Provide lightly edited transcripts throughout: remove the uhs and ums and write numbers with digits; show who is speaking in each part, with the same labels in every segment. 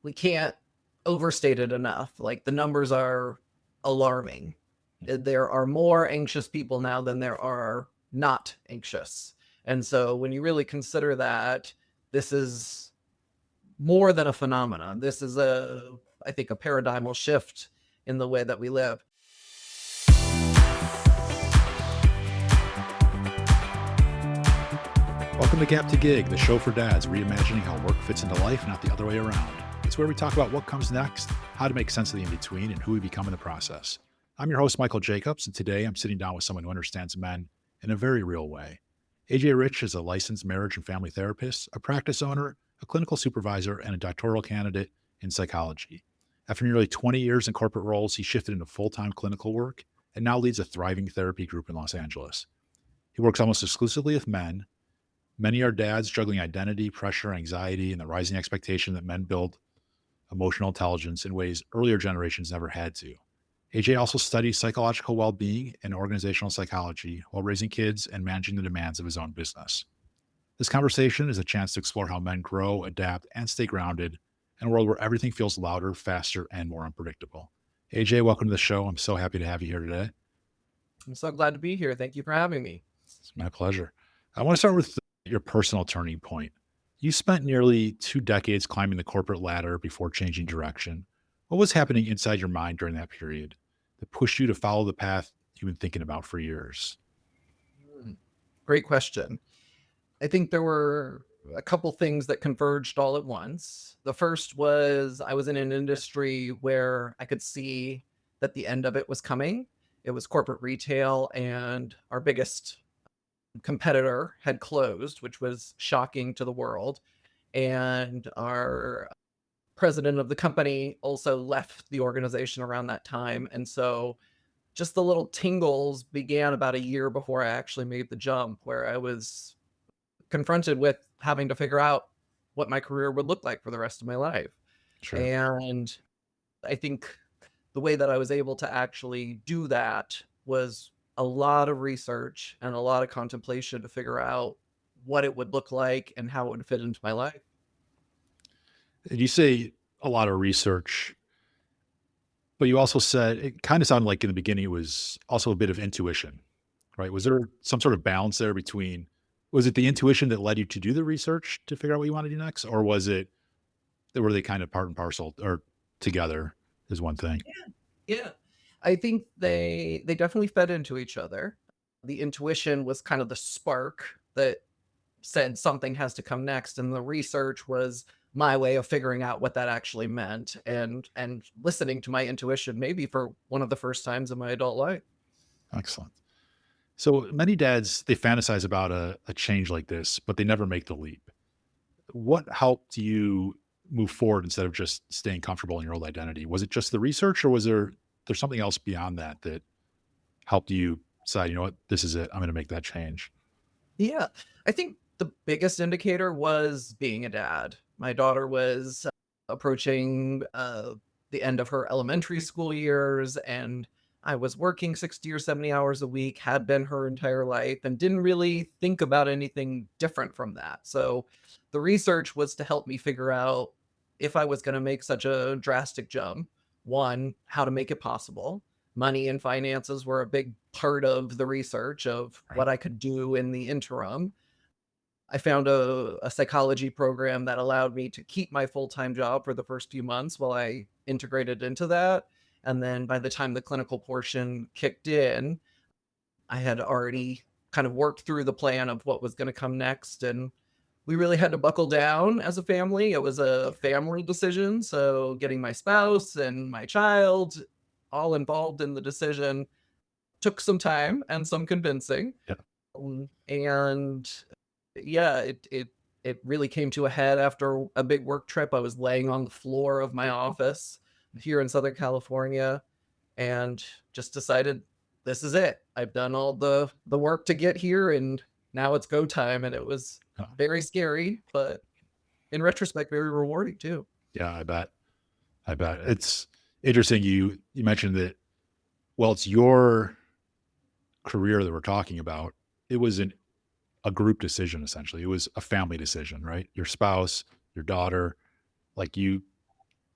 Speaker 1: we can't overstate it enough. Like the numbers are alarming. There are more anxious people now than there are not anxious. And so when you really consider that, this is more than a phenomenon. This is I think, a paradigmal shift in the way that we live.
Speaker 2: Welcome to Gap to Gig, the show for dads, reimagining how work fits into life, not the other way around. It's where we talk about what comes next, how to make sense of the in-between, and who we become in the process. I'm your host, Michael Jacobs, and today I'm sitting down with someone who understands men in a very real way. AJ Rich is a licensed marriage and family therapist, a practice owner, a clinical supervisor, and a doctoral candidate in psychology. After nearly 20 years in corporate roles, he shifted into full-time clinical work and now leads a thriving therapy group in Los Angeles. He works almost exclusively with men. Many are dads juggling identity, pressure, anxiety, and the rising expectation that men build emotional intelligence in ways earlier generations never had to. AJ also studies psychological well-being and organizational psychology while raising kids and managing the demands of his own business. This conversation is a chance to explore how men grow, adapt, and stay grounded in a world where everything feels louder, faster, and more unpredictable. AJ, welcome to the show. I'm so happy to have you here today.
Speaker 1: I'm so glad to be here. Thank you for having me.
Speaker 2: It's my pleasure. I want to start with your personal turning point. You spent nearly 2 decades climbing the corporate ladder before changing direction. What was happening inside your mind during that period that pushed you to follow the path you've been thinking about for years?
Speaker 1: Great question. I think there were a couple things that converged all at once. The first was I was in an industry where I could see that the end of it was coming. It was corporate retail, and our biggest competitor had closed, which was shocking to the world. And our president of the company also left the organization around that time. And so just the little tingles began about a year before I actually made the jump, where I was confronted with having to figure out what my career would look like for the rest of my life.
Speaker 2: Sure.
Speaker 1: And I think the way that I was able to actually do that was a lot of research and a lot of contemplation to figure out what it would look like and how it would fit into my life.
Speaker 2: And you say a lot of research, but you also said it kind of sounded like in the beginning it was also a bit of intuition, right? Was there some sort of balance there between, was it the intuition that led you to do the research to figure out what you want to do next? Or was it, were they kind of part and parcel or together is one thing?
Speaker 1: Yeah. I think they definitely fed into each other. The intuition was kind of the spark that said something has to come next, and the research was my way of figuring out what that actually meant and listening to my intuition maybe for one of the first times in my adult life.
Speaker 2: Excellent. So many dads, they fantasize about a change like this, but they never make the leap. What helped you move forward instead of just staying comfortable in your old identity? Was it just the research, or was there's something else beyond that that helped you decide, you know what, this is it. I'm going to make that change.
Speaker 1: Yeah. I think the biggest indicator was being a dad. My daughter was approaching the end of her elementary school years, and I was working 60 or 70 hours a week, had been her entire life, and didn't really think about anything different from that. So the research was to help me figure out if I was going to make such a drastic jump, one, how to make it possible. Money and finances were a big part of the research of
Speaker 2: Right.
Speaker 1: what I could do in the interim. I found a psychology program that allowed me to keep my full-time job for the first few months while I integrated into that. And then by the time the clinical portion kicked in, I had already kind of worked through the plan of what was going to come next. And we really had to buckle down as a family. It was a family decision. So getting my spouse and my child all involved in the decision took some time and some convincing.
Speaker 2: Yeah.
Speaker 1: And yeah, it really came to a head after a big work trip. I was laying on the floor of my office here in Southern California and just decided this is it. I've done all the work to get here, and now it's go time. And it was
Speaker 2: Uh,
Speaker 1: very scary, but in retrospect, very rewarding too.
Speaker 2: Yeah, I bet. I bet. It's interesting you mentioned that, well, it's your career that we're talking about. It was a group decision essentially. It was a family decision, right? Your spouse, your daughter, like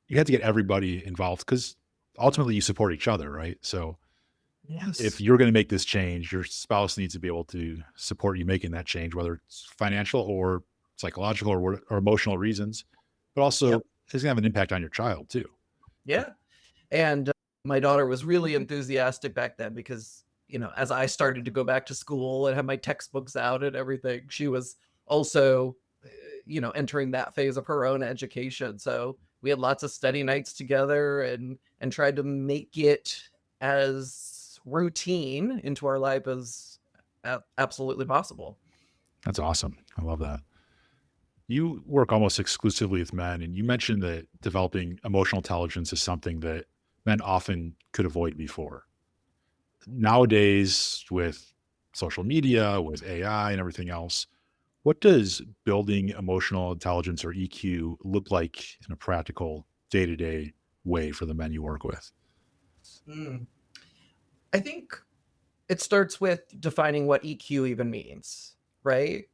Speaker 2: you have to get everybody involved because ultimately you support each other, right? So if
Speaker 1: Yes.
Speaker 2: you're going to make this change, your spouse needs to be able to support you making that change, whether it's financial or psychological or emotional reasons, but also
Speaker 1: Yep.
Speaker 2: it's going to have an impact on your child too.
Speaker 1: Yeah. And my daughter was really enthusiastic back then because, as I started to go back to school and have my textbooks out and everything, she was also, entering that phase of her own education. So we had lots of study nights together and tried to make it as routine into our life as absolutely possible.
Speaker 2: That's awesome. I love that. You work almost exclusively with men, and you mentioned that developing emotional intelligence is something that men often could avoid before. Nowadays, with social media, with AI, and everything else, what does building emotional intelligence or EQ look like in a practical day to day way for the men you work with?
Speaker 1: Mm. I think it starts with defining what EQ even means, right?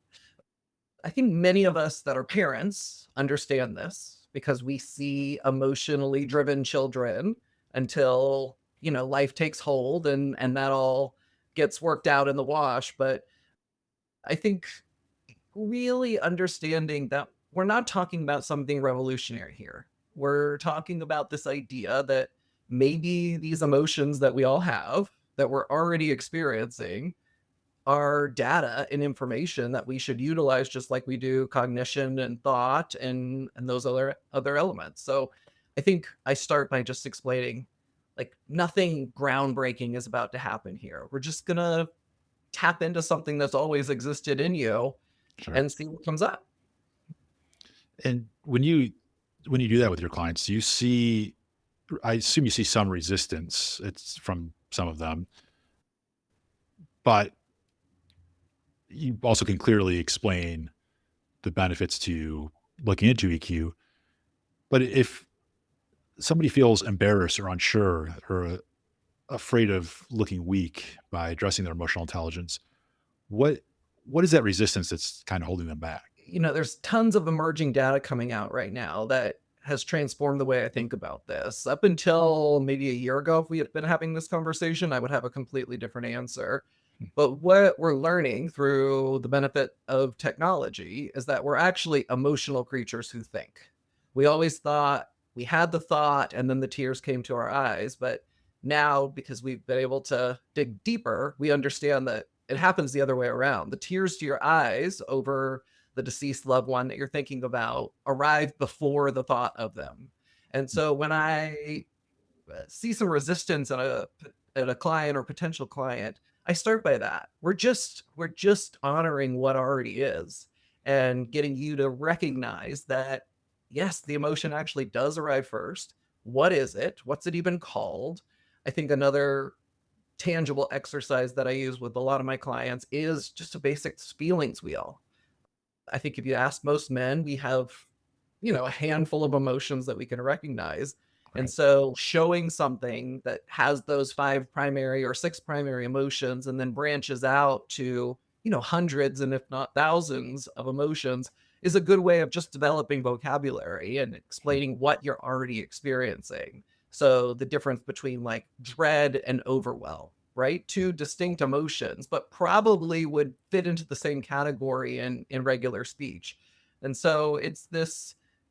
Speaker 1: I think many of us that are parents understand this because we see emotionally driven children until, life takes hold and that all gets worked out in the wash. But I think really understanding that we're not talking about something revolutionary here. We're talking about this idea that maybe these emotions that we all have that we're already experiencing are data and information that we should utilize just like we do cognition and thought and those other elements. So I think I start by just explaining like nothing groundbreaking is about to happen here. We're just going to tap into something that's always existed in you
Speaker 2: Sure.
Speaker 1: and see what comes up.
Speaker 2: And when you do that with your clients, do you see I assume you see some resistance. It's from some of them, but you also can clearly explain the benefits to looking into EQ. But if somebody feels embarrassed or unsure or afraid of looking weak by addressing their emotional intelligence, what what is that resistance that's kind of holding them back?
Speaker 1: There's tons of emerging data coming out right now that has transformed the way I think about this. Up until maybe a year ago, if we had been having this conversation, I would have a completely different answer. But what we're learning through the benefit of technology is that we're actually emotional creatures who think. We always thought we had the thought and then the tears came to our eyes. But now, because we've been able to dig deeper, we understand that it happens the other way around. The tears to your eyes over the deceased loved one that you're thinking about arrived before the thought of them. And so when I see some resistance in a client or potential client, I start by that. We're just honoring what already is and getting you to recognize that yes, the emotion actually does arrive first. What is it? What's it even called? I think another tangible exercise that I use with a lot of my clients is just a basic feelings wheel. I think if you ask most men, we have, a handful of emotions that we can recognize. And
Speaker 2: Right.
Speaker 1: so showing something that has those five primary or six primary emotions and then branches out to, hundreds and if not thousands of emotions is a good way of just developing vocabulary and
Speaker 2: Mm.
Speaker 1: explaining what you're already experiencing. So the difference between like dread and overwhelm, right? Two distinct emotions, but probably would fit into the same category in regular speech. And so it's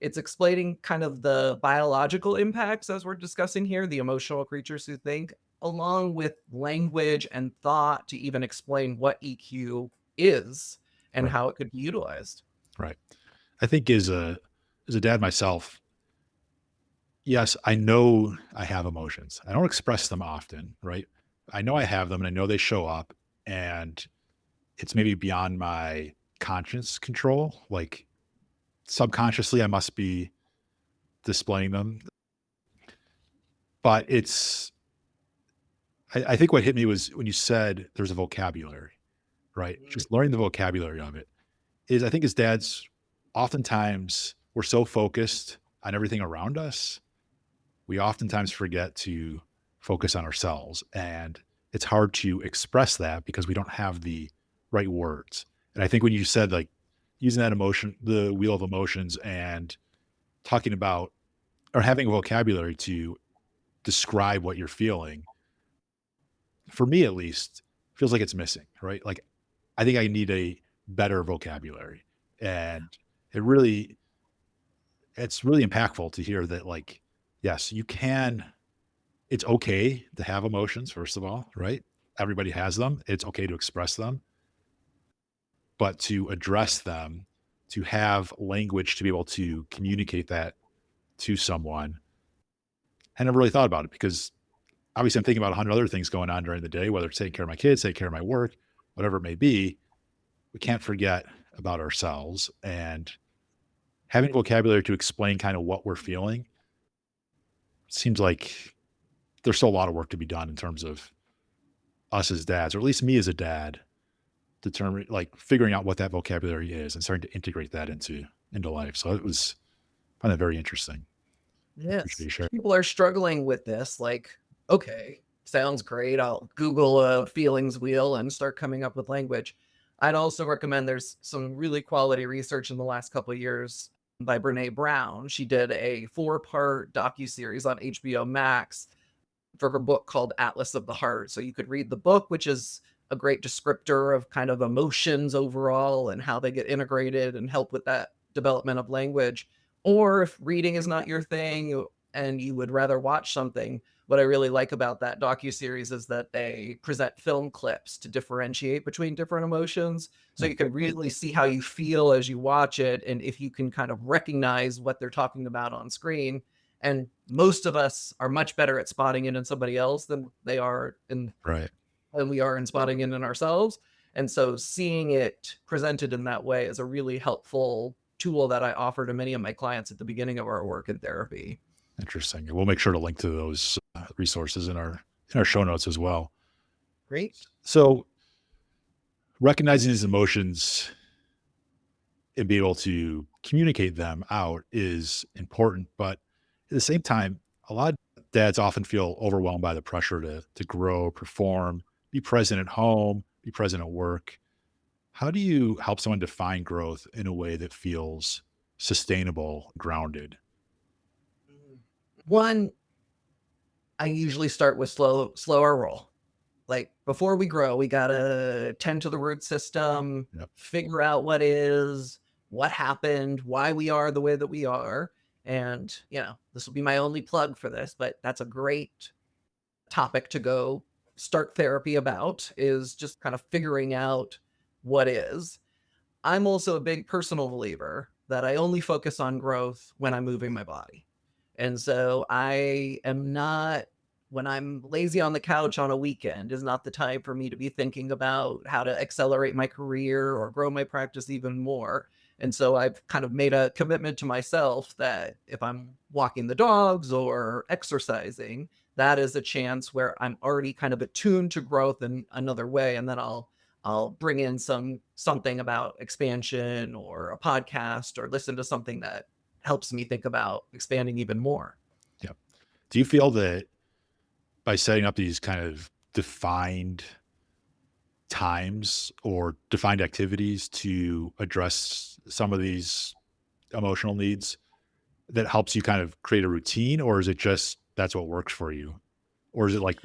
Speaker 1: explaining kind of the biological impacts as we're discussing here, the emotional creatures who think, along with language and thought to even explain what EQ is and
Speaker 2: Right.
Speaker 1: how it could be utilized.
Speaker 2: Right. I think as a dad myself, yes, I know I have emotions. I don't express them often, right? I know I have them and I know they show up and it's maybe beyond my conscious control. Like subconsciously I must be displaying them. But I think what hit me was when you said there's a vocabulary, right?
Speaker 1: Mm,
Speaker 2: Just learning the vocabulary of it is I think as dads, oftentimes we're so focused on everything around us, we oftentimes forget to focus on ourselves. And it's hard to express that because we don't have the right words. And I think when you said like using that emotion, the wheel of emotions and talking about or having a vocabulary to describe what you're feeling, for me at least, feels like it's missing, right? Like I think I need a better vocabulary. And it really it's really impactful to hear that, like, yes, you can, it's okay to have emotions, first of all, right? Everybody has them. It's okay to express them, but to address them, to have language to be able to communicate that to someone. I never really thought about it because obviously I'm thinking about 100 other things going on during the day, whether it's taking care of my kids, taking care of my work, whatever it may be. We can't forget about ourselves, and having vocabulary to explain kind of what we're feeling seems like there's still a lot of work to be done in terms of us as dads, or at least me as a dad, determine like figuring out what that vocabulary is and starting to integrate that into life. So it was I find that very interesting. I appreciate
Speaker 1: Yes.
Speaker 2: you sharing.
Speaker 1: People are struggling with this. Like, okay, sounds great. I'll Google a feelings wheel and start coming up with language. I'd also recommend there's some really quality research in the last couple of years by Brene Brown. She did a 4-part docuseries on HBO Max for her book called Atlas of the Heart. So you could read the book, which is a great descriptor of kind of emotions overall and how they get integrated and help with that development of language. Or if reading is not your thing and you would rather watch something, what I really like about that docu-series is that they present film clips to differentiate between different emotions. So
Speaker 2: Yeah,
Speaker 1: you can really see how you feel as you watch it and if you can kind of recognize what they're talking about on screen. And most of us are much better at spotting it in somebody else
Speaker 2: right.
Speaker 1: than we are in spotting it in ourselves. And so seeing it presented in that way is a really helpful tool that I offer to many of my clients at the beginning of our work in therapy.
Speaker 2: Interesting. And we'll make sure to link to those resources in our show notes as well.
Speaker 1: Great.
Speaker 2: So recognizing these emotions and be able to communicate them out is important. But at the same time, a lot of dads often feel overwhelmed by the pressure to grow, perform, be present at home, be present at work. How do you help someone define growth in a way that feels sustainable, grounded?
Speaker 1: One, I usually start with slower roll. Like before we grow, we gotta tend to the root system,
Speaker 2: Yep.
Speaker 1: figure out what happened, why we are the way that we are. And, this will be my only plug for this, but that's a great topic to go start therapy about is just kind of figuring out what is. I'm also a big personal believer that I only focus on growth when I'm moving my body. And so I am not, when I'm lazy on the couch on a weekend, is not the time for me to be thinking about how to accelerate my career or grow my practice even more. And so I've kind of made a commitment to myself that if I'm walking the dogs or exercising, that is a chance where I'm already kind of attuned to growth in another way. And then I'll bring in something about expansion or a podcast or listen to something that helps me think about expanding even more.
Speaker 2: Yep. Do you feel that by setting up these kind of defined times or defined activities to address some of these emotional needs, that helps you kind of create a routine, or is it just that's what works for you? Or is it like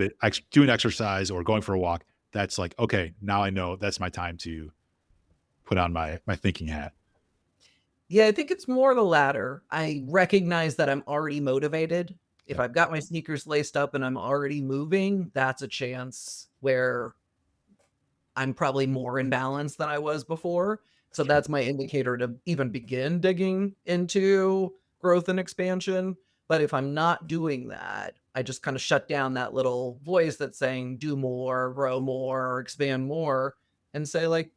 Speaker 2: doing exercise or going for a walk? That's like, okay, now I know that's my time to put on my thinking hat.
Speaker 1: Yeah, I think it's more the latter. I recognize that I'm already motivated. If
Speaker 2: Yep.
Speaker 1: I've got my sneakers laced up and I'm already moving, that's a chance where I'm probably more in balance than I was before. So
Speaker 2: Sure.
Speaker 1: that's my indicator to even begin digging into growth and expansion. But if I'm not doing that, I just kind of shut down that little voice that's saying, do more, grow more, expand more, and say, like,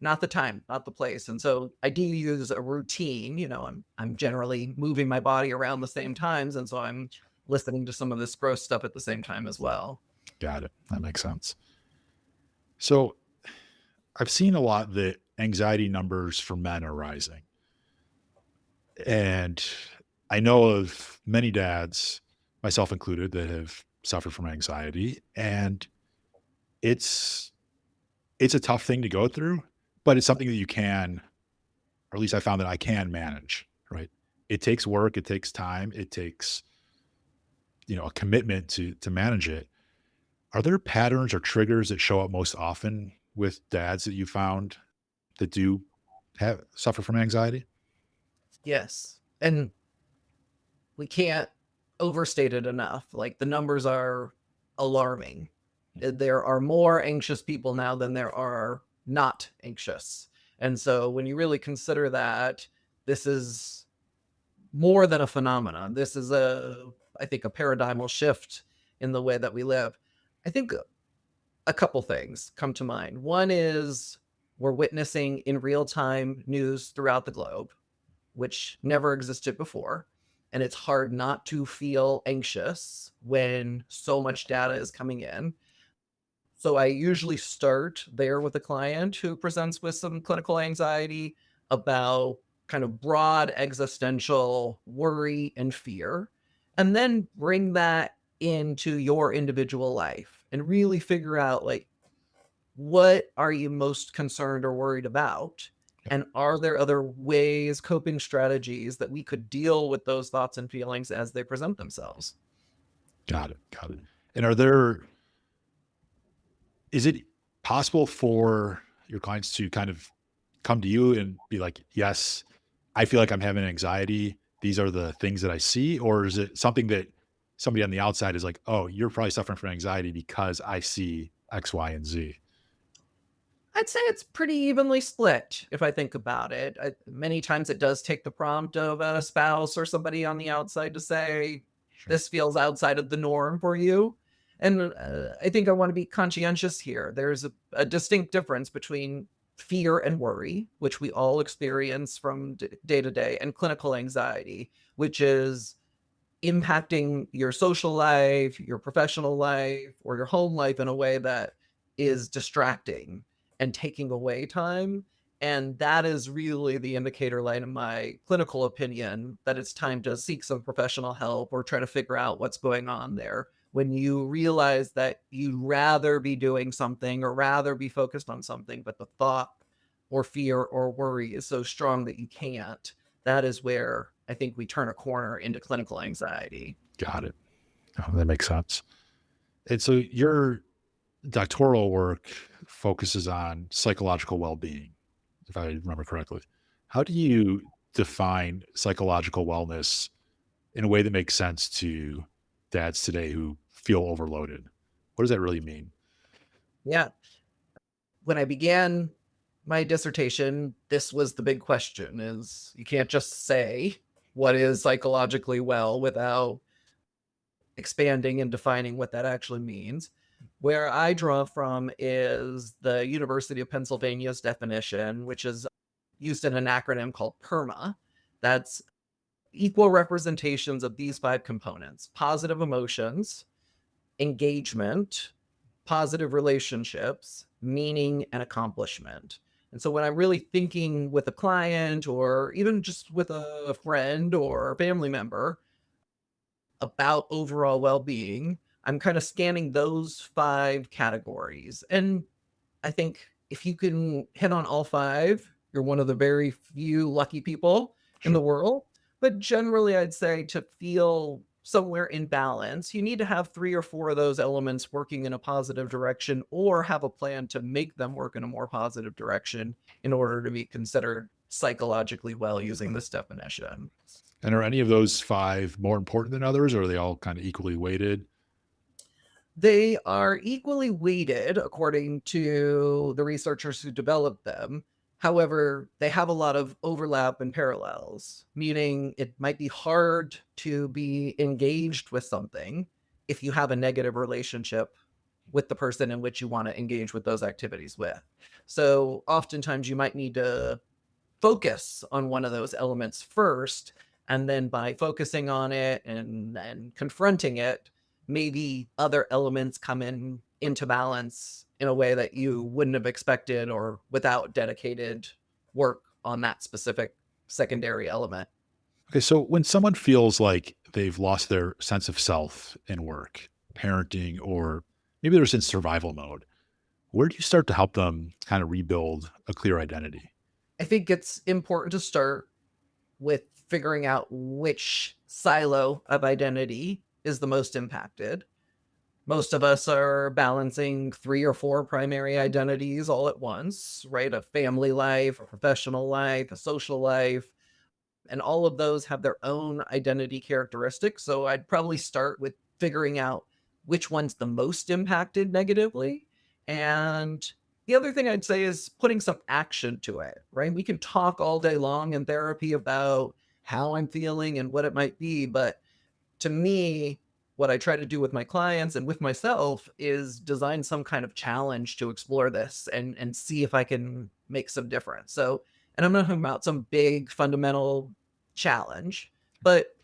Speaker 1: not the time, not the place. And so I do use a routine. I'm generally moving my body around the same times. And so I'm listening to some of this gross stuff at the same time as well.
Speaker 2: Got it. That makes sense. So I've seen a lot that anxiety numbers for men are rising. And I know of many dads, myself included, that have suffered from anxiety. And it's it's a tough thing to go through, but it's something that you can, or at least I found that I can manage, right? it takes work, it takes time, it takes, a commitment to manage it. Are there patterns or triggers that show up most often with dads that you found that do have suffer from anxiety?
Speaker 1: Yes. And we can't overstate it enough. Like the numbers are alarming. There are more anxious people now than there are not anxious. And so when you really consider that, this is more than a phenomenon. This is I think, a paradigmal shift in the way that we live. I think a couple things come to mind. One is we're witnessing in real time news throughout the globe, which never existed before. And it's hard not to feel anxious when so much data is coming in. So I usually start there with a client who presents with some clinical anxiety about kind of broad existential worry and fear, and then bring that into your individual life and really figure out, like, what are you most concerned or worried about? And are there other ways, coping strategies that we could deal with those thoughts and feelings as they present themselves?
Speaker 2: Got it. Got it. And are there is it possible for your clients to kind of come to you and be like, "Yes, I feel like I'm having anxiety. These are the things that I see," or is it something that somebody on the outside is like, "Oh, you're probably suffering from anxiety because I see X, Y, and Z."
Speaker 1: I'd say it's pretty evenly split if I think about it. Many times it does take the prompt of a spouse or somebody on the outside to say,
Speaker 2: Sure.
Speaker 1: this feels outside of the norm for you. And I think I want to be conscientious here. There's a distinct difference between fear and worry, which we all experience from day to day, and clinical anxiety, which is impacting your social life, your professional life, or your home life in a way that is distracting and taking away time. And that is really the indicator light, in my clinical opinion, that it's time to seek some professional help or try to figure out what's going on there. When you realize that you'd rather be doing something or rather be focused on something, but the thought or fear or worry is so strong that you can't, that is where I think we turn a corner into clinical anxiety.
Speaker 2: Got it. Oh, that makes sense. And so your doctoral work focuses on psychological well-being, if I remember correctly. How do you define psychological wellness in a way that makes sense to dads today who feel overloaded? What does that really mean?
Speaker 1: Yeah. When I began my dissertation, this was the big question: is you can't just say what is psychologically well without expanding and defining what that actually means. Where I draw from is the University of Pennsylvania's definition, which is used in an acronym called PERMA. That's equal representations of these five components: positive emotions, engagement, positive relationships, meaning, and accomplishment. And so when I'm really thinking with a client or even just with a friend or family member about overall well-being, I'm kind of scanning those five categories. And I think if you can hit on all five, you're one of the very few lucky people in
Speaker 2: Sure.
Speaker 1: the world. But generally, I'd say to feel somewhere in balance, you need to have three or four of those elements working in a positive direction, or have a plan to make them work in a more positive direction in order to be considered psychologically well using this definition.
Speaker 2: And are any of those five more important than others, or are they all kind of equally weighted?
Speaker 1: They are equally weighted according to the researchers who developed them. However, they have a lot of overlap and parallels, meaning it might be hard to be engaged with something if you have a negative relationship with the person in which you want to engage with those activities with. So oftentimes you might need to focus on one of those elements first, and then by focusing on it and confronting it, maybe other elements come in into balance in a way that you wouldn't have expected, or without dedicated work on that specific secondary element.
Speaker 2: Okay, so when someone feels like they've lost their sense of self in work, parenting, or maybe they're just in survival mode, where do you start to help them kind of rebuild a clear identity?
Speaker 1: I think it's important to start with figuring out which silo of identity is the most impacted. Most of us are balancing 3 or 4 primary identities all at once, right? A family life, a professional life, a social life, and all of those have their own identity characteristics. So I'd probably start with figuring out which one's the most impacted negatively. And the other thing I'd say is putting some action to it, right? We can talk all day long in therapy about how I'm feeling and what it might be, but to me, what I try to do with my clients and with myself is design some kind of challenge to explore this and see if I can make some difference. So, and I'm not talking about some big fundamental challenge, but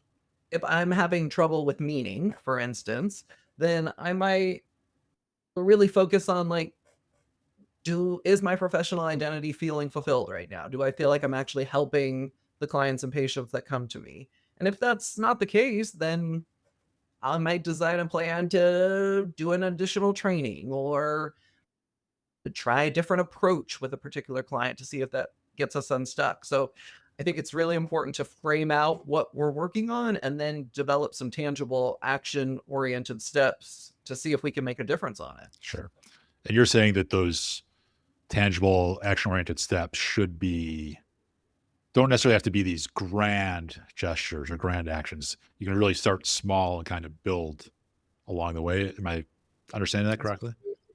Speaker 1: if I'm having trouble with meaning, for instance, then I might really focus on like, do is my professional identity feeling fulfilled right now? Do I feel like I'm actually helping the clients and patients that come to me? And if that's not the case, then I might design a plan to do an additional training or to try a different approach with a particular client to see if that gets us unstuck. So I think it's really important to frame out what we're working on and then develop some tangible action oriented steps to see if we can make a difference on it.
Speaker 2: Sure. And you're saying that those tangible action oriented steps should be don't necessarily have to be these grand gestures or grand actions. You can really start small and kind of build along the way. Am I understanding that correctly?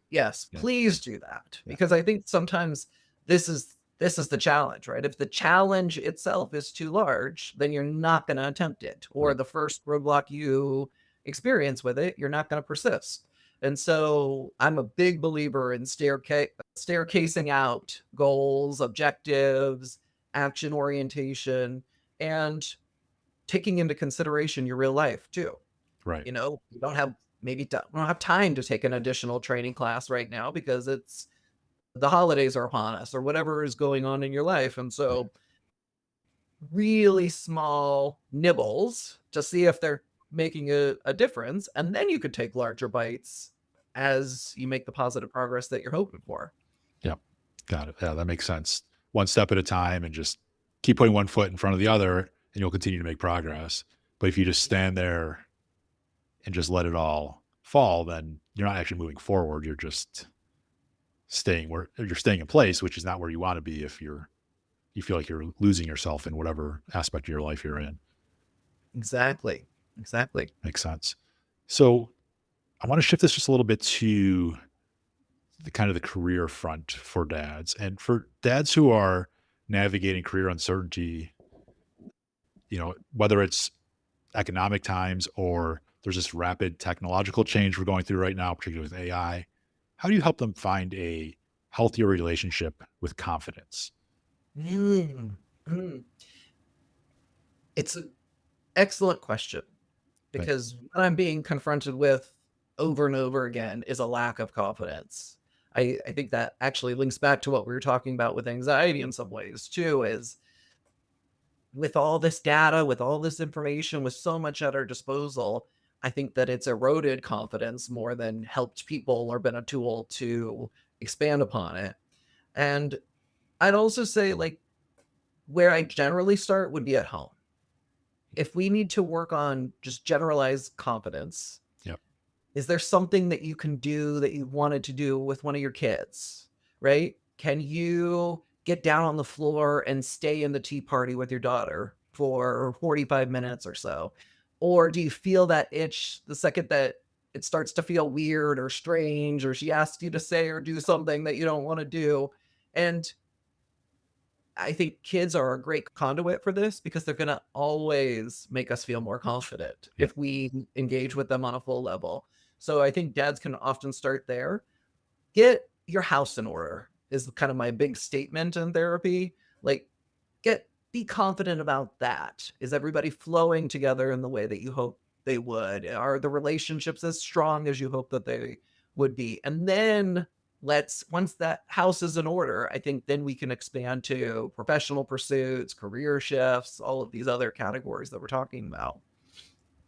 Speaker 1: Yes,
Speaker 2: Yeah.
Speaker 1: please do that
Speaker 2: Yeah.
Speaker 1: because I think sometimes this is the challenge, right? If the challenge itself is too large, then you're not going to attempt it, or
Speaker 2: Right.
Speaker 1: the first roadblock you experience with it, you're not going to persist. And so I'm a big believer in staircasing out goals, objectives, action orientation, and taking into consideration your real life too.
Speaker 2: Right.
Speaker 1: You don't have we don't have time to take an additional training class right now because it's the holidays are upon us or whatever is going on in your life. And
Speaker 2: Right.
Speaker 1: so really small nibbles to see if they're making a difference. And then you could take larger bites as you make the positive progress that you're hoping for.
Speaker 2: Yeah. Got it. Yeah, that makes sense. One step at a time and just keep putting one foot in front of the other and you'll continue to make progress. But if you just stand there and just let it all fall, then you're not actually moving forward. You're just you're staying in place, which is not where you want to be if you feel like you're losing yourself in whatever aspect of your life you're in.
Speaker 1: Exactly. Exactly.
Speaker 2: Makes sense. So I want to shift this just a little bit to the kind of the career front for dads. And for dads who are navigating career uncertainty, whether it's economic times or there's this rapid technological change we're going through right now, particularly with AI, how do you help them find a healthier relationship with confidence?
Speaker 1: Mm, mm. It's an excellent question
Speaker 2: Thank
Speaker 1: because what I'm being confronted with over and over again is a lack of confidence. I think that actually links back to what we were talking about with anxiety in some ways too, is with all this data, with all this information, with so much at our disposal, I think that it's eroded confidence more than helped people or been a tool to expand upon it. And I'd also say, like, where I generally start would be at home. If we need to work on just generalized confidence,
Speaker 2: you. Yep.
Speaker 1: is there something that you can do that you wanted to do with one of your kids, right? Can you get down on the floor and stay in the tea party with your daughter for 45 minutes or so? Or do you feel that itch the second that it starts to feel weird or strange, or she asks you to say or do something that you don't want to do? And I think kids are a great conduit for this because they're going to always make us feel more confident
Speaker 2: Yep.
Speaker 1: if we engage with them on a full level. So I think dads can often start there. Get your house in order is kind of my big statement in therapy. Like, be confident about that. Is everybody flowing together in the way that you hope they would? Are the relationships as strong as you hope that they would be? And then once that house is in order, I think then we can expand to professional pursuits, career shifts, all of these other categories that we're talking about.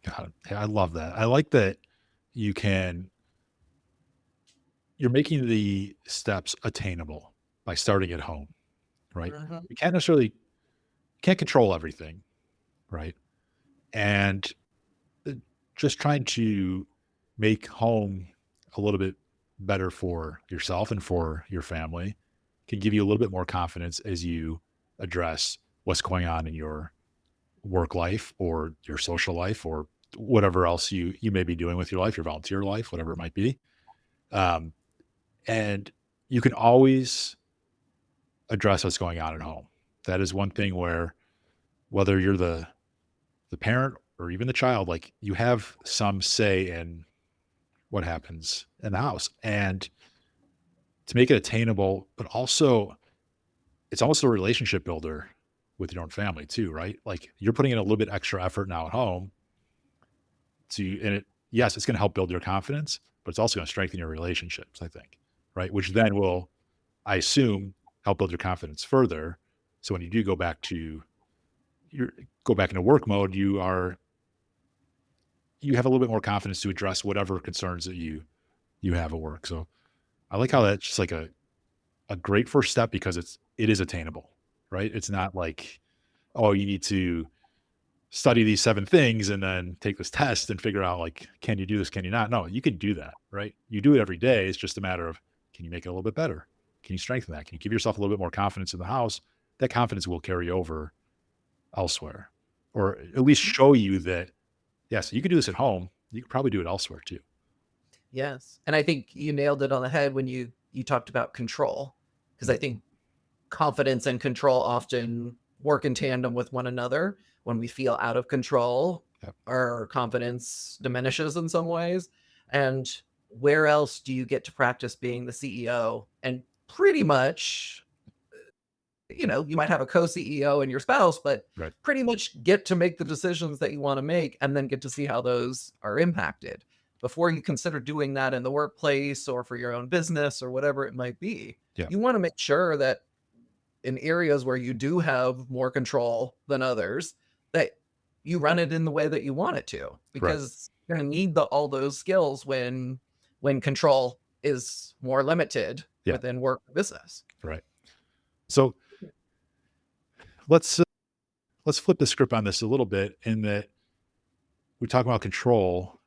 Speaker 2: Got it. Yeah, I love that. I like that you can you're making the steps attainable by starting at home, right?
Speaker 1: Mhm.
Speaker 2: You can't control everything, right? And uh, just trying to make home a little bit better for yourself and for your family can give you a little bit more confidence as you address what's going on in your work life or your social life or whatever else you may be doing with your life, your volunteer life, whatever it might be. Um, and you can always address what's going on at home. That is one thing where whether you're the parent or even the child, like you have some say in what happens in the house. And to make it attainable, but also it's almost a relationship builder with your own family too, right? Like you're putting in a little bit extra effort now at home and yes, it's going to help build your confidence, but it's also going to strengthen your relationships, I think, right? Which then will, I assume, help build your confidence further. So when you do your go back into work mode, you have a little bit more confidence to address whatever concerns that you have at work. So I like how that's just like a great first step because it is attainable, right? It's not like, oh, you need to study these 7 things and then take this test and figure out like, can you do this? Can you not? No, you can do that, right? You do it every day. It's just a matter of, can you make it a little bit better? Can you strengthen that? Can you give yourself a little bit more confidence in the house? That confidence will carry over elsewhere, or at least show you that, yes, you can do this at home. You could probably do it elsewhere too.
Speaker 1: Yes. And I think you nailed it on the head when you talked about control, because I
Speaker 2: Mm,
Speaker 1: think confidence and control often work in tandem with one another. When we feel out of control,
Speaker 2: yep,
Speaker 1: our confidence diminishes in some ways. And where else do you get to practice being the CEO? And pretty much, you might have a co-CEO and your spouse, but
Speaker 2: right.
Speaker 1: pretty much get to make the decisions that you want to make and then get to see how those are impacted before you consider doing that in the workplace or for your own business or whatever it might be.
Speaker 2: Yeah,
Speaker 1: You want to make sure that in areas where you do have more control than others, that you run it in the way that you want it to,
Speaker 2: right.
Speaker 1: because you're going to need all those skills when control is more limited
Speaker 2: Yeah,
Speaker 1: within work business.
Speaker 2: right. So let's uh, let's flip the script on this a little bit in that we talk about control.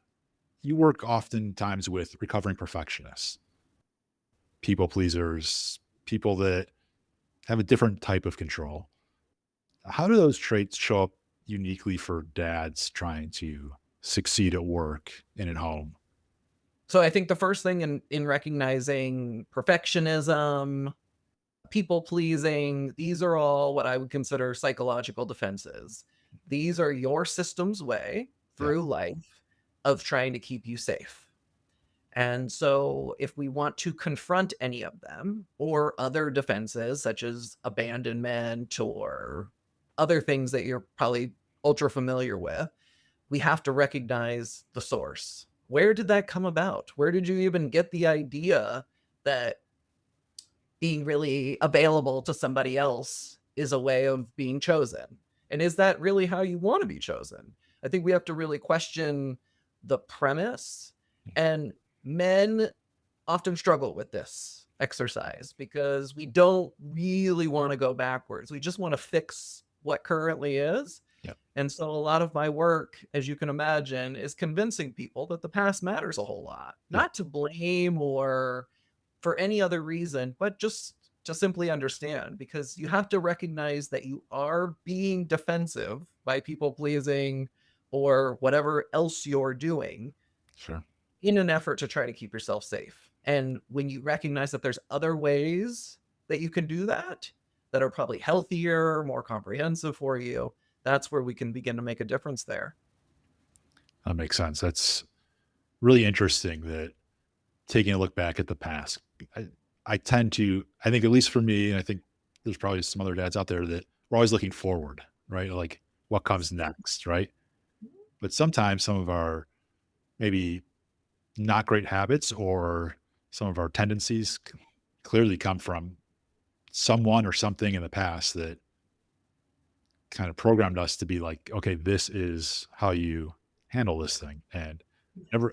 Speaker 2: You work oftentimes with recovering perfectionists, people pleasers, people that have a different type of control. How do those traits show up uniquely for dads trying to succeed at work and at home?
Speaker 1: So I think the first thing in recognizing perfectionism, people pleasing, these are all what I would consider psychological defenses. These are your system's way
Speaker 2: Yeah,
Speaker 1: through life of trying to keep you safe. And so, if we want to confront any of them or other defenses, such as abandonment or other things that you're probably ultra familiar with, we have to recognize the source. Where did that come about? Where did you even get the idea that being really available to somebody else is a way of being chosen? And is that really how you want to be chosen? I think we have to really question the premise. And men often struggle with this exercise because we don't really want to go backwards. We just want to fix what currently is.
Speaker 2: yeah,
Speaker 1: And so a lot of my work, as you can imagine, is convincing people that the past matters a whole lot,
Speaker 2: yeah,
Speaker 1: not to blame or for any other reason, but just to simply understand, because you have to recognize that you are being defensive by people pleasing or whatever else you're doing
Speaker 2: sure.
Speaker 1: in an effort to try to keep yourself safe. And when you recognize that there's other ways that you can do that, that are probably healthier, more comprehensive for you, that's where we can begin to make a difference there.
Speaker 2: That makes sense. That's really interesting that taking a look back at the past. I, I tend to, I think, at least for me, and I think there's probably some other dads out there that we're always looking forward, right? Like what comes next, right? But sometimes some of our maybe not great habits or some of our tendencies clearly come from someone or something in the past that kind of programmed us to be like, okay, this is how you handle this thing. And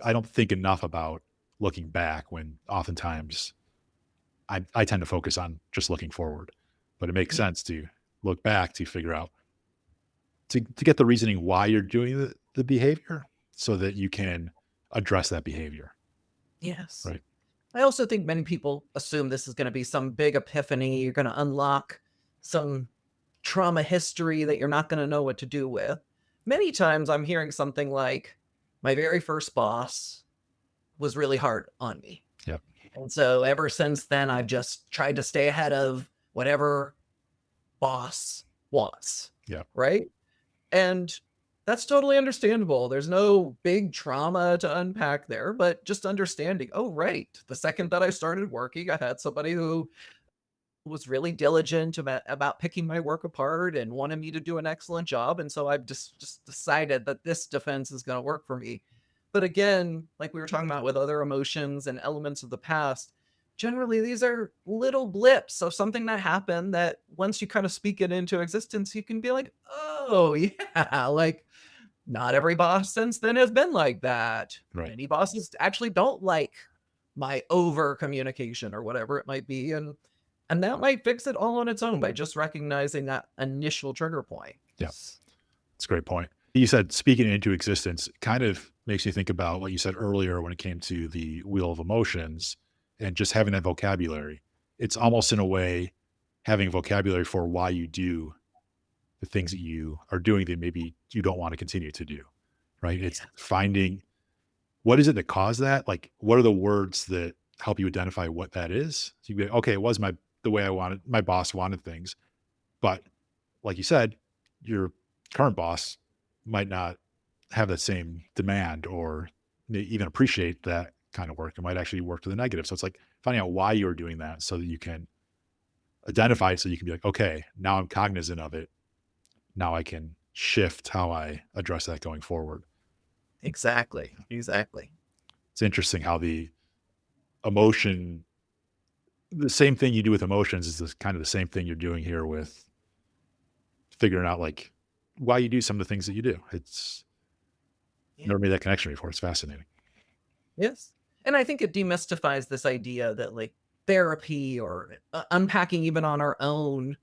Speaker 2: I don't think enough about looking back when oftentimes I tend to focus on just looking forward, but it makes sense to look back to figure out, to get the reasoning why you're doing the behavior so that you can address that behavior,
Speaker 1: Yes.
Speaker 2: right?
Speaker 1: I also think many people assume this is going to be some big epiphany. You're going to unlock some trauma history that you're not going to know what to do with. Many times I'm hearing something like, my very first boss was really hard on me.
Speaker 2: Yep.
Speaker 1: And so ever since then, I've just tried to stay ahead of whatever boss wants.
Speaker 2: Yep.
Speaker 1: Right. And that's totally understandable. There's no big trauma to unpack there, but just understanding, oh, right. The second that I started working, I had somebody who was really diligent about picking my work apart and wanted me to do an excellent job. And so I've just decided that this defense is going to work for me. But again, like we were talking about with other emotions and elements of the past, generally these are little blips of something that happened that once you kind of speak it into existence, you can be like, oh, yeah, like not every boss since then has been like that.
Speaker 2: Right.
Speaker 1: Many bosses actually don't like my over communication or whatever it might be. And that might fix it all on its own by just recognizing that initial trigger point.
Speaker 2: Yeah. It's a great point. You said speaking it into existence kind of makes me think about what you said earlier when it came to the wheel of emotions and just having that vocabulary. It's almost in a way having vocabulary for why you do the things that you are doing that maybe you don't want to continue to do, right? It's
Speaker 1: Yeah.
Speaker 2: finding what is it that caused that? Like, what are the words that help you identify what that is? So you be, okay, it was the way I wanted, my boss wanted things. But like you said, your current boss might not have that same demand or even appreciate that kind of work. It might actually work to the negative. So it's like finding out why you're doing that so that you can identify it so you can be like, okay, now I'm cognizant of it. Now I can shift how I address that going forward.
Speaker 1: Exactly. Exactly.
Speaker 2: It's interesting how emotion, the same thing you do with emotions is this kind of the same thing you're doing here with figuring out like why you do some of the things that you do. It's
Speaker 1: Yeah.
Speaker 2: never made that connection before. It's fascinating.
Speaker 1: Yes. And I think it demystifies this idea that like therapy or unpacking even on our own,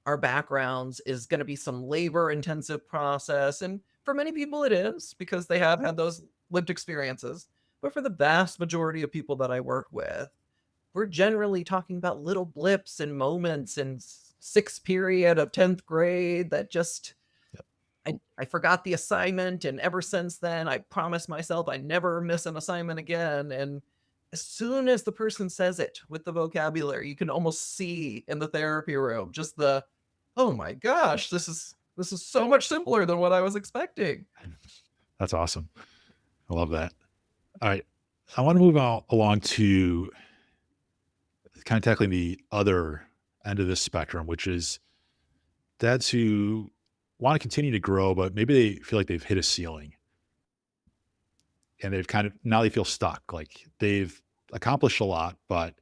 Speaker 1: our backgrounds is going to be some labor intensive process. And for many people, it is because they have had those lived experiences. But for the vast majority of people that I work with, we're generally talking about little blips and moments in sixth period of 10th grade that just
Speaker 2: Yep.
Speaker 1: I forgot the assignment, and ever since then, I promised myself I never miss an assignment again. And as soon as the person says it with the vocabulary, you can almost see in the therapy room just the, oh my gosh, this is so much simpler than what I was expecting.
Speaker 2: That's awesome. I love that. All right. I want to move along to kind of tackling the other end of this spectrum, which is dads who want to continue to grow, but maybe they feel like they've hit a ceiling and they've kind of now they feel stuck. Like they've accomplished a lot, but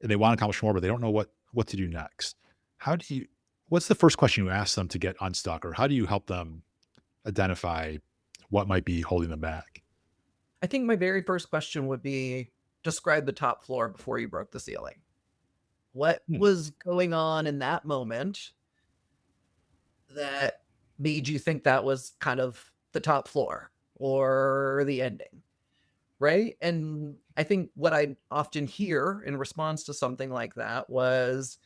Speaker 2: and they want to accomplish more, but they don't know what to do next. How do you what's the first question you ask them to get unstuck, or how do you help them identify what might be holding them back?
Speaker 1: I think my very first question would be, describe the top floor before you broke the ceiling. What
Speaker 2: Hmm.
Speaker 1: was going on in that moment that made you think that was kind of the top floor or the ending, right? And I think what I often hear in response to something like that was,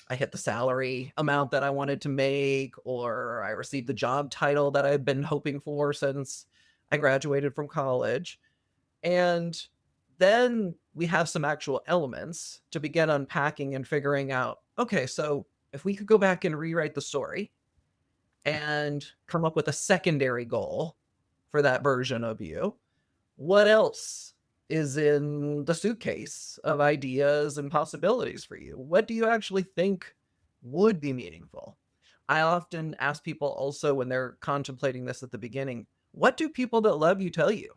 Speaker 1: I hit the salary amount that I wanted to make, or I received the job title that I've been hoping for since I graduated from college. And then we have some actual elements to begin unpacking and figuring out, okay, so if we could go back and rewrite the story and come up with a secondary goal for that version of you, what else is in the suitcase of ideas and possibilities for you? What do you actually think would be meaningful? I often ask people also when they're contemplating this at the beginning, what do people that love you tell you?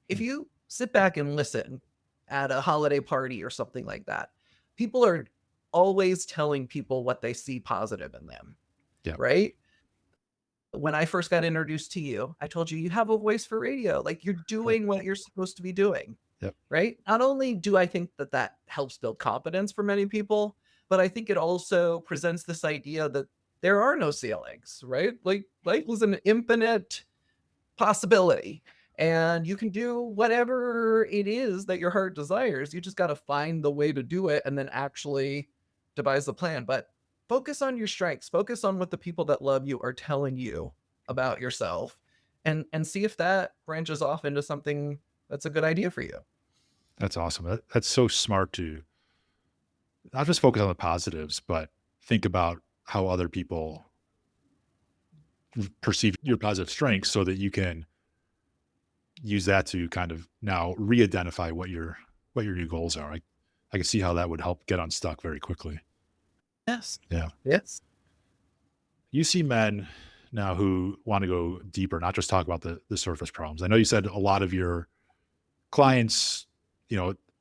Speaker 1: If you sit back and listen at a holiday party or something like that, people are always telling people what they see positive in them,
Speaker 2: Yeah.
Speaker 1: right? When I first got introduced to you, I told you, you have a voice for radio. Like you're doing what you're supposed to be doing,
Speaker 2: Yep.
Speaker 1: right? Not only do I think that that helps build confidence for many people, but I think it also presents this idea that there are no ceilings, right? Like life is an infinite possibility. And you can do whatever it is that your heart desires. You just got to find the way to do it and then actually devise the plan. But focus on your strengths, focus on what the people that love you are telling you about yourself and see if that branches off into something that's a good idea for you.
Speaker 2: That's awesome. That's so smart to not just focus on the positives, but think about how other people perceive your positive strengths so that you can use that to kind of now re-identify what your new goals are. I can see how that would help get unstuck very quickly.
Speaker 1: Yes.
Speaker 2: Yeah.
Speaker 1: Yes.
Speaker 2: You see men now who want to go deeper, not just talk about the surface problems. I know you said a lot of your clients,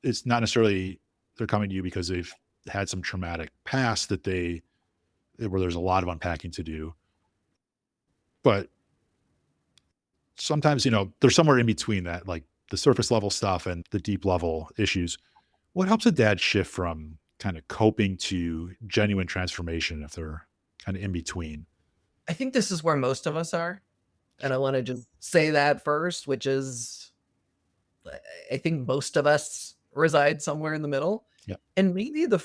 Speaker 2: it's not necessarily they're coming to you because they've had some traumatic past where there's a lot of unpacking to do. But sometimes, there's somewhere in between that, like the surface level stuff and the deep level issues. What helps a dad shift from kind of coping to genuine transformation if they're kind of in between?
Speaker 1: I think this is where most of us are. And I want to just say that first, which is I think most of us reside somewhere in the middle.
Speaker 2: Yeah.
Speaker 1: And maybe the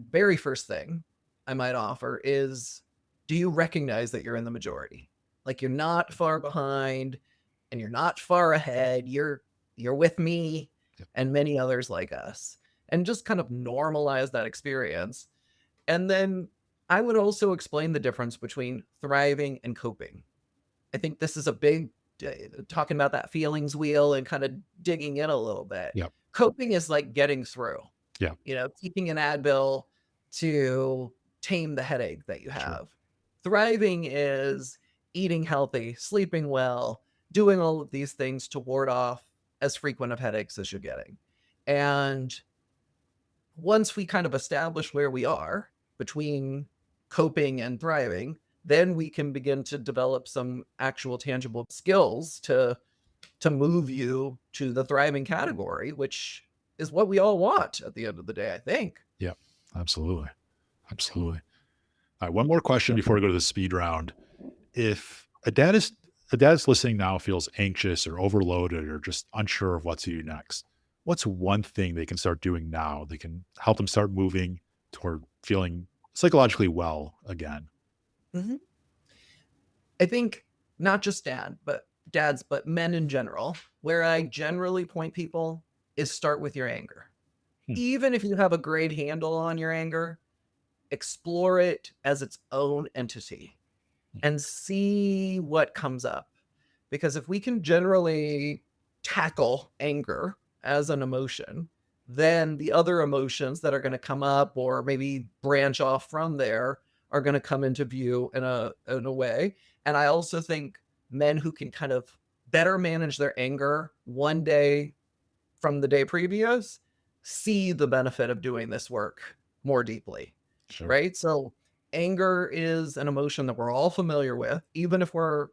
Speaker 1: very first thing I might offer is, do you recognize that you're in the majority? Like you're not far behind and you're not far ahead. You're with me
Speaker 2: Yeah.
Speaker 1: and many others like us. And just kind of normalize that experience. And then I would also explain the difference between thriving and coping. I think this is a big talking about that feelings wheel and kind of digging in a little bit.
Speaker 2: Yeah.
Speaker 1: Coping is like getting through,
Speaker 2: Yeah.
Speaker 1: keeping an Advil to tame the headache that you
Speaker 2: Sure.
Speaker 1: have. Thriving is eating healthy, sleeping well, doing all of these things to ward off as frequent of headaches as you're getting. And once we kind of establish where we are between coping and thriving, then we can begin to develop some actual tangible skills to move you to the thriving category, which is what we all want at the end of the day, I think.
Speaker 2: Yeah. Absolutely. Absolutely. All right. One more question before we go to the speed round. If a dad is listening now feels anxious or overloaded or just unsure of what to do next, what's one thing they can start doing now that can help them start moving toward feeling psychologically well again?
Speaker 1: Mhm. I think not just dads, but men in general, where I generally point people is start with your anger.
Speaker 2: Hmm.
Speaker 1: Even if you have a great handle on your anger, explore it as its own entity and see what comes up. Because if we can generally tackle anger as an emotion, then the other emotions that are going to come up or maybe branch off from there are going to come into view in a way. And I also think men who can kind of better manage their anger one day from the day previous see the benefit of doing this work more deeply,
Speaker 2: Sure.
Speaker 1: right? So anger is an emotion that we're all familiar with, even if we're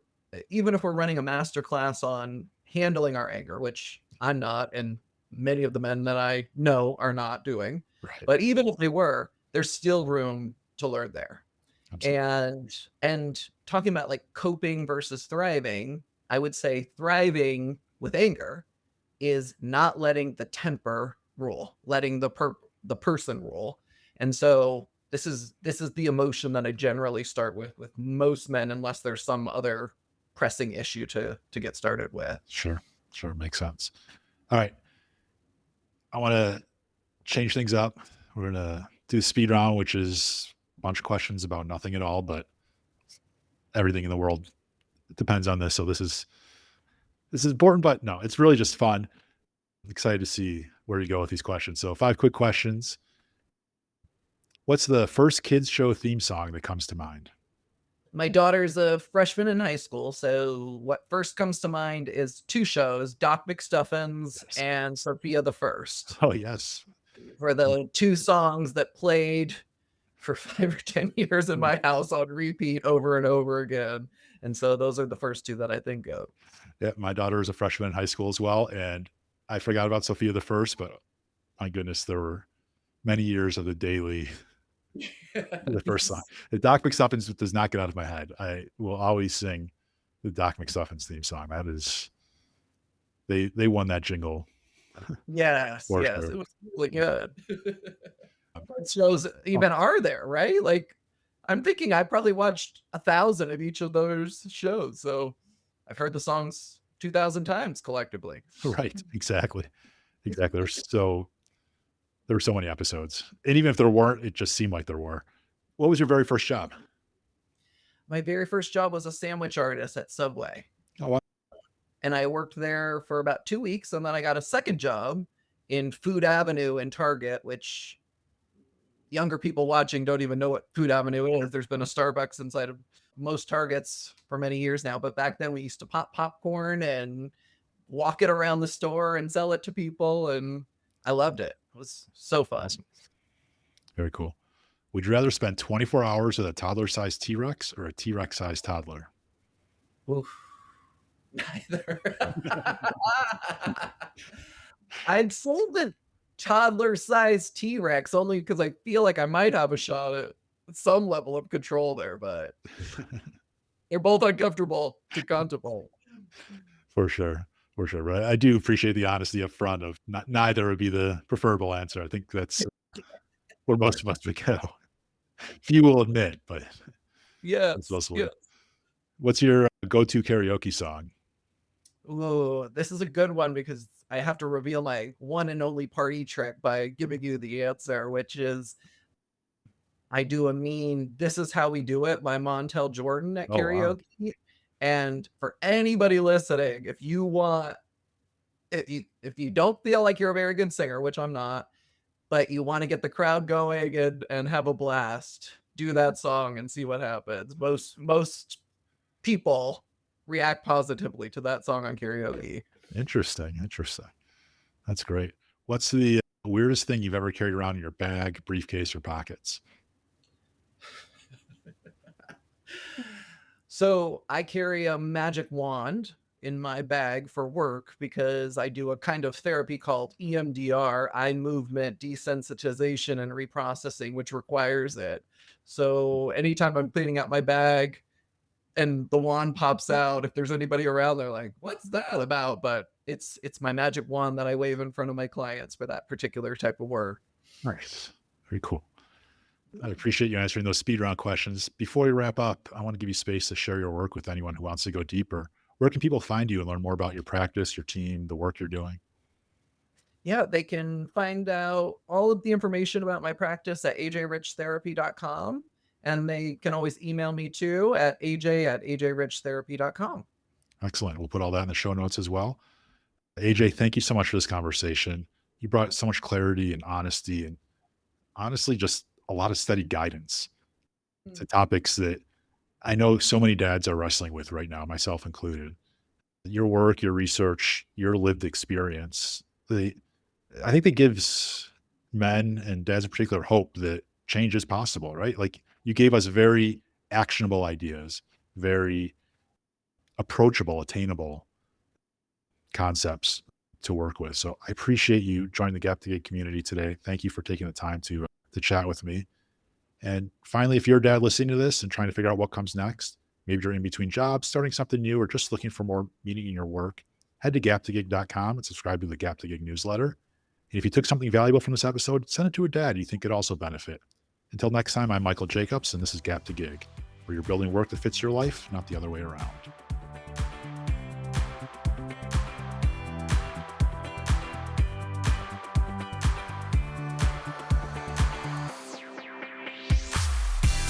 Speaker 1: running a master class on handling our anger, which I'm not, and many of the men that I know are not doing.
Speaker 2: Right.
Speaker 1: But even if they were, there's still room to learn there.
Speaker 2: Absolutely.
Speaker 1: And talking about like coping versus thriving, I would say thriving with anger is not letting the temper rule, letting the person rule. And so this is the emotion that I generally start with most men, unless there's some other pressing issue to get started with.
Speaker 2: Sure. Sure. Makes sense. All right. I want to change things up. We're going to do speed round, which is a bunch of questions about nothing at all, but everything in the world depends on this. So this is important, but no, it's really just fun. I'm excited to see where you go with these questions. So 5 quick questions. What's the first kids show theme song that comes to mind?
Speaker 1: My daughter's a freshman in high school, so what first comes to mind is two shows, Doc McStuffins
Speaker 2: Yes.
Speaker 1: and Sophia the First,
Speaker 2: Oh, yes.
Speaker 1: for the two songs that played for 5 or 10 years in my house on repeat over and over again. And so those are the first two that I think of.
Speaker 2: Yeah, my daughter is a freshman in high school as well, and I forgot about Sophia the First, but my goodness, there were many years of the daily The first song.
Speaker 1: Yes.
Speaker 2: The Doc McStuffins does not get out of my head. I will always sing the Doc McStuffins theme song. That is they won that jingle
Speaker 1: Yes,
Speaker 2: for
Speaker 1: yes,
Speaker 2: sure.
Speaker 1: it was really good.
Speaker 2: Um,
Speaker 1: What shows
Speaker 2: oh,
Speaker 1: even are there, right? Like, I'm thinking I probably watched 1,000 of each of those shows, so I've heard the songs 2,000 times collectively.
Speaker 2: right, exactly, exactly. There were so many episodes, and even if there weren't, it just seemed like there were. What was your very first job?
Speaker 1: My very first job was a sandwich artist at Subway,
Speaker 2: Oh, wow.
Speaker 1: and I worked there for about 2 weeks, and then I got a second job in Food Avenue in Target, which younger people watching don't even know what Food Avenue is. There's been a Starbucks inside of most Targets for many years now, but back then we used to pop popcorn and walk it around the store and sell it to people, and I loved it. It was so fun.
Speaker 2: Awesome. Very cool. Would you rather spend 24 hours with a toddler-sized T-Rex or a T-Rex-sized toddler?
Speaker 1: Oof, neither. I'd say the toddler-sized T-Rex only because I feel like I might have a shot at some level of control there, but they're both uncomfortable to contemplate.
Speaker 2: For sure, for sure, right? I do appreciate the honesty up front of neither would be the preferable answer. I think that's where most of us would go. Few will admit, but that's
Speaker 1: Yes,
Speaker 2: mostly
Speaker 1: yeah.
Speaker 2: it. What's your go-to karaoke song?
Speaker 1: Ooh, this is a good one because I have to reveal my one and only party trick by giving you the answer, which is I do a mean "This Is How We Do It" by Montel Jordan at
Speaker 2: Oh, wow.
Speaker 1: karaoke, and for anybody listening, if you don't feel like you're a very good singer, which I'm not, but you wanna get the crowd going and have a blast, do that song and see what happens. Most people react positively to that song on karaoke.
Speaker 2: Interesting, interesting. That's great. What's the weirdest thing you've ever carried around in your bag, briefcase, or pockets?
Speaker 1: So I carry a magic wand in my bag for work because I do a kind of therapy called EMDR, eye movement desensitization and reprocessing, which requires it. So anytime I'm cleaning out my bag and the wand pops out, if there's anybody around, they're like, "What's that about?" But it's my magic wand that I wave in front of my clients for that particular type of work.
Speaker 2: Nice. Very cool. I appreciate you answering those speed round questions. Before we wrap up, I want to give you space to share your work with anyone who wants to go deeper. Where can people find you and learn more about your practice, your team, the work you're doing?
Speaker 1: Yeah, they can find out all of the information about my practice at ajrichtherapy.com, and they can always email me too at aj@ajrichtherapy.com.
Speaker 2: Excellent. We'll put all that in the show notes as well. AJ, thank you so much for this conversation. You brought so much clarity and honesty and honestly just a lot of steady guidance to
Speaker 1: Mm.
Speaker 2: topics that I know so many dads are wrestling with right now, myself included. Your work, your research, your lived experience, I think that gives men and dads in particular hope that change is possible, right? Like you gave us very actionable ideas, very approachable, attainable concepts to work with. So I appreciate you joining the Gap to Gig community today. Thank you for taking the time to chat with me. And finally, if you're a dad listening to this and trying to figure out what comes next, maybe you're in between jobs, starting something new, or just looking for more meaning in your work, head to gap2gig.com and subscribe to the Gap to Gig newsletter. And if you took something valuable from this episode, send it to a dad you think could also benefit. Until next time, I'm Michael Jacobs, and this is Gap to Gig, where you're building work that fits your life, not the other way around.